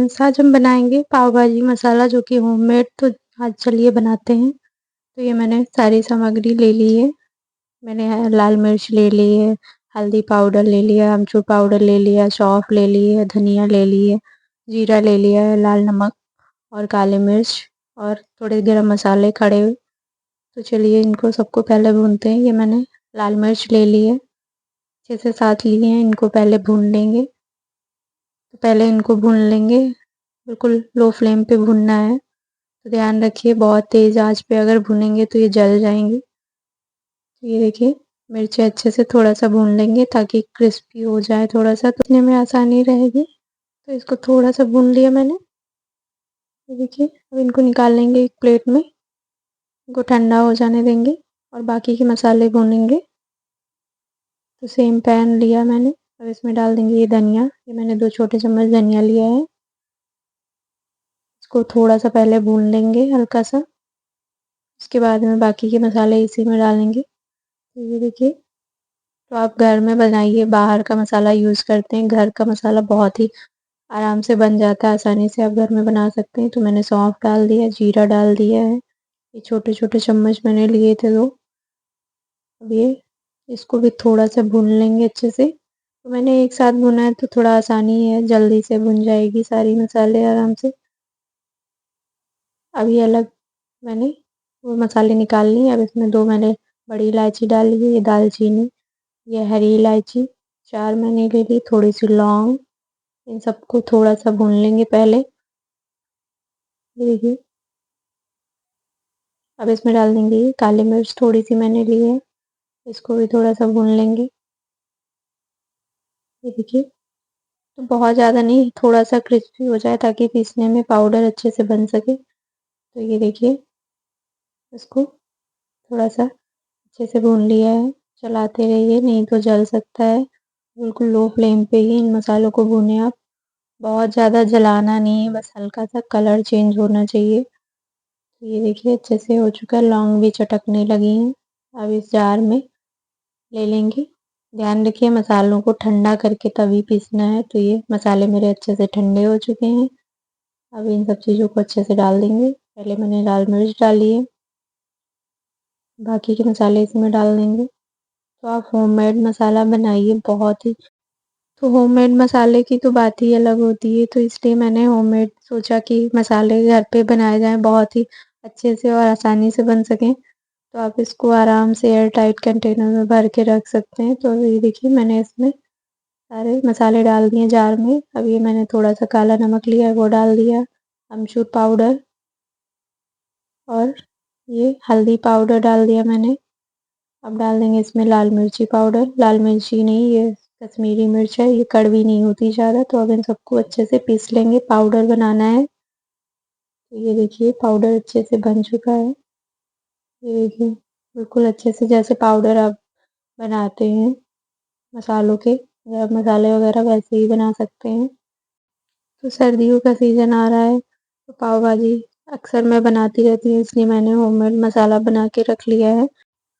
Friends, आज हम बनाएंगे पाव भाजी मसाला जो कि होममेड। तो आज चलिए बनाते हैं। तो ये मैंने सारी सामग्री ले ली है। मैंने लाल मिर्च ले ली है, हल्दी पाउडर ले लिया, अमचूर पाउडर ले लिया, सौंफ ले ली है, धनिया ले ली है, जीरा ले लिया है, लाल नमक और काली मिर्च और थोड़े गरम मसाले खड़े हुए। तो चलिए इनको सबको पहले भूनते हैं। ये मैंने लाल मिर्च ले ली है, 6 से 7 लिए हैं। इनको पहले भून लेंगे। तो पहले इनको भून लेंगे, बिल्कुल लो फ्लेम पे भूनना है। तो ध्यान रखिए, बहुत तेज़ आंच पे अगर भूनेंगे तो ये जल जाएंगी। तो ये देखिए, मिर्ची अच्छे से थोड़ा सा भून लेंगे ताकि क्रिस्पी हो जाए थोड़ा सा, तो इतने में आसानी रहेगी। तो इसको थोड़ा सा भून लिया मैंने। ये देखिए, अब इनको निकाल लेंगे एक प्लेट में। इनको ठंडा हो जाने देंगे और बाकी के मसाले भूनेंगे। तो सेम पैन लिया मैंने, अब इसमें डाल देंगे ये धनिया। ये मैंने 2 छोटे चम्मच धनिया लिया है। इसको थोड़ा सा पहले भून लेंगे हल्का सा। उसके बाद में बाकी के मसाले इसी में डालेंगे। तो ये देखिए, तो आप घर में बनाइए, बाहर का मसाला यूज़ करते हैं। घर का मसाला बहुत ही आराम से बन जाता है, आसानी से आप घर में बना सकते हैं। तो मैंने सौंफ डाल दिया, जीरा डाल दिया है। ये छोटे छोटे चम्मच मैंने लिए थे 2। अब ये इसको भी थोड़ा सा भून लेंगे अच्छे से। तो मैंने एक साथ भुना है तो थोड़ा आसानी है, जल्दी से भुन जाएगी सारी मसाले आराम से। अब ये अलग मैंने वो मसाले निकाल लिए। अब इसमें 2 मैंने बड़ी इलायची डाली है, ये दालचीनी, ये हरी इलायची 4 मैंने ले ली, थोड़ी सी लौंग। इन सबको थोड़ा सा भून लेंगे पहले। ये देखिए, अब इसमें डाल देंगे ये काली मिर्च, थोड़ी सी मैंने ली है। इसको भी थोड़ा सा भून लेंगे। ये देखिए, तो बहुत ज़्यादा नहीं, थोड़ा सा क्रिस्पी हो जाए ताकि पीसने में पाउडर अच्छे से बन सके। तो ये देखिए, इसको थोड़ा सा अच्छे से भून लिया है। चलाते रहिए, नहीं तो जल सकता है। बिल्कुल लो फ्लेम पे ही इन मसालों को भूनें आप। बहुत ज़्यादा जलाना नहीं है, बस हल्का सा कलर चेंज होना चाहिए। तो ये देखिए, अच्छे से हो चुका है, लौंग भी चटकने लगी हैं। अब इस जार में ले लेंगे। ध्यान रखिए, मसालों को ठंडा करके तभी पीसना है। तो ये मसाले मेरे अच्छे से ठंडे हो चुके हैं। अब इन सब चीज़ों को अच्छे से डाल देंगे। पहले मैंने लाल मिर्च डाली है, बाकी के मसाले इसमें डाल देंगे। तो आप होममेड मसाला बनाइए, बहुत ही, तो होममेड मसाले की तो बात ही अलग होती है। तो इसलिए मैंने होममेड सोचा कि मसाले घर पे बनाए जाएँ, बहुत ही अच्छे से और आसानी से बन सकें। तो आप इसको आराम से एयर टाइट कंटेनर में भर के रख सकते हैं। तो ये देखिए, मैंने इसमें सारे मसाले डाल दिए जार में। अब ये मैंने थोड़ा सा काला नमक लिया है, वो डाल दिया, अमचूर पाउडर और ये हल्दी पाउडर डाल दिया मैंने। अब डाल देंगे इसमें लाल मिर्ची पाउडर, लाल मिर्ची नहीं, ये कश्मीरी मिर्च है, ये कड़वी नहीं होती ज़्यादा। तो अब इन सबको अच्छे से पीस लेंगे, पाउडर बनाना है। तो ये देखिए, पाउडर अच्छे से बन चुका है। ये देखिए, बिल्कुल अच्छे से जैसे पाउडर आप बनाते हैं मसालों के, गरम मसाले वगैरह, वैसे ही बना सकते हैं। तो सर्दियों का सीज़न आ रहा है, तो पाव भाजी अक्सर मैं बनाती रहती हूँ, इसलिए मैंने होममेड मसाला बना के रख लिया है।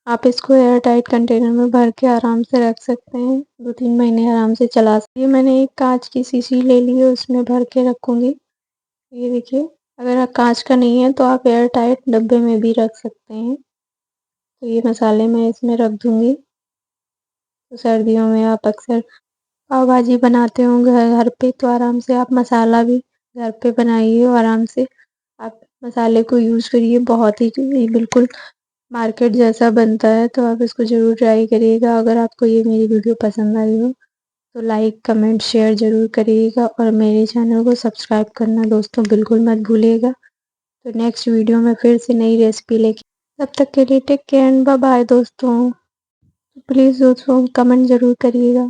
आप इसको एयर टाइट कंटेनर में भर के आराम से रख सकते हैं, 2-3 महीने आराम से चला सकते हैं। ये मैंने एक कांच की शीशी ले ली है, उसमें भर के रखूँगी। ये देखिए, अगर आप कांच का नहीं है तो आप एयर टाइट डब्बे में भी रख सकते हैं। तो ये मसाले मैं इसमें रख दूँगी। तो सर्दियों में आप अक्सर पाव भाजी बनाते हो घर घर पे, तो आराम से आप मसाला भी घर पे बनाइए और आराम से आप मसाले को यूज़ करिए। बहुत ही बिल्कुल मार्केट जैसा बनता है। तो आप इसको ज़रूर ट्राई करिएगा। अगर आपको ये मेरी वीडियो पसंद आई हो तो लाइक, कमेंट, शेयर ज़रूर करिएगा और मेरे चैनल को सब्सक्राइब करना दोस्तों बिल्कुल मत भूलिएगा। तो नेक्स्ट वीडियो में फिर से नई रेसिपी लेके, तब तक के लिए take care and bye bye दोस्तों। प्लीज़ दोस्तों कमेंट ज़रूर करिएगा।